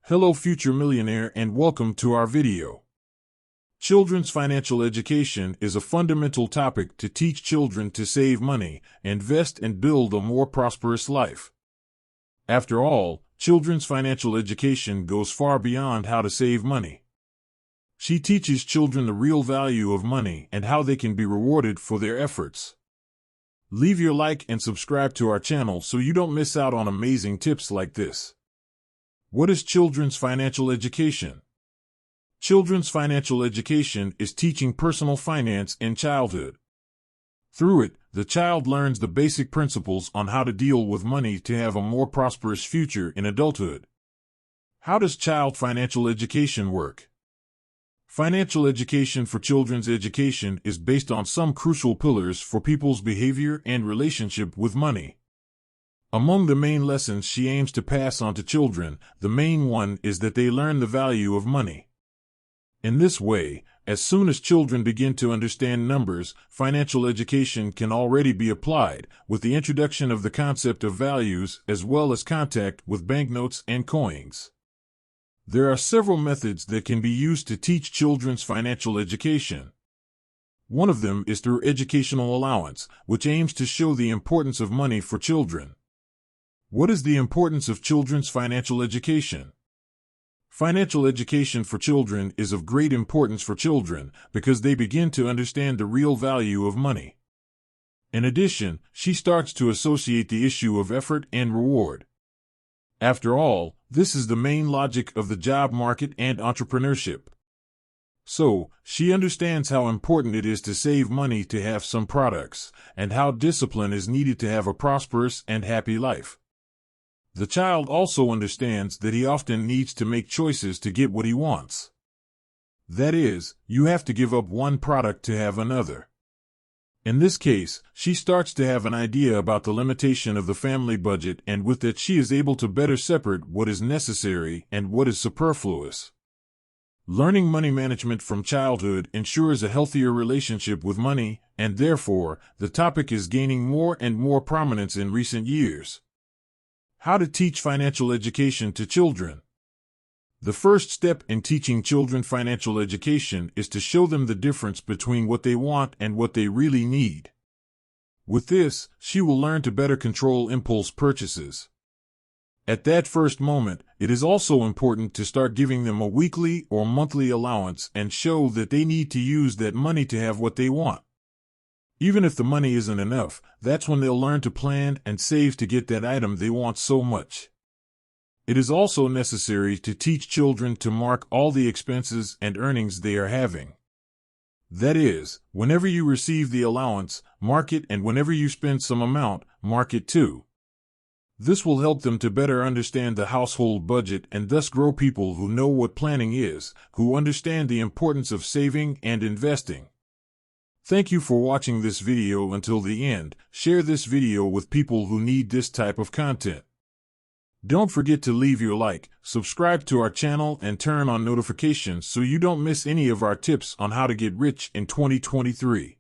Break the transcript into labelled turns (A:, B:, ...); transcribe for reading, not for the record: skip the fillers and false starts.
A: Hello future millionaire and welcome to our video. Children's financial education is a fundamental topic to teach children to save money, invest and build a more prosperous life. After all, children's financial education goes far beyond how to save money. She teaches children the real value of money and how they can be rewarded for their efforts. Leave your like and subscribe to our channel so you don't miss out on amazing tips like this. What is children's financial education? Children's financial education is teaching personal finance in childhood. Through it, the child learns the basic principles on how to deal with money to have a more prosperous future in adulthood. How does child financial education work? Financial education for children's education is based on some crucial pillars for people's behavior and relationship with money. Among the main lessons she aims to pass on to children, the main one is that they learn the value of money. In this way, as soon as children begin to understand numbers, financial education can already be applied, with the introduction of the concept of values as well as contact with banknotes and coins. There are several methods that can be used to teach children's financial education. One of them is through educational allowance, which aims to show the importance of money for children. What is the importance of children's financial education? Financial education for children is of great importance for children because they begin to understand the real value of money. In addition, she starts to associate the issue of effort and reward. After all, this is the main logic of the job market and entrepreneurship. So, she understands how important it is to save money to have some products, and how discipline is needed to have a prosperous and happy life. The child also understands that he often needs to make choices to get what he wants. That is, you have to give up one product to have another. In this case, she starts to have an idea about the limitation of the family budget, and with that she is able to better separate what is necessary and what is superfluous. Learning money management from childhood ensures a healthier relationship with money, and therefore, the topic is gaining more and more prominence in recent years. How to teach financial education to children. The first step in teaching children financial education is to show them the difference between what they want and what they really need. With this, she will learn to better control impulse purchases. At that first moment, it is also important to start giving them a weekly or monthly allowance and show that they need to use that money to have what they want. Even if the money isn't enough, that's when they'll learn to plan and save to get that item they want so much. It is also necessary to teach children to mark all the expenses and earnings they are having. That is, whenever you receive the allowance, mark it, and whenever you spend some amount, mark it too. This will help them to better understand the household budget and thus grow people who know what planning is, who understand the importance of saving and investing. Thank you for watching this video until the end. Share this video with people who need this type of content. Don't forget to leave your like, subscribe to our channel and turn on notifications so you don't miss any of our tips on how to get rich in 2023.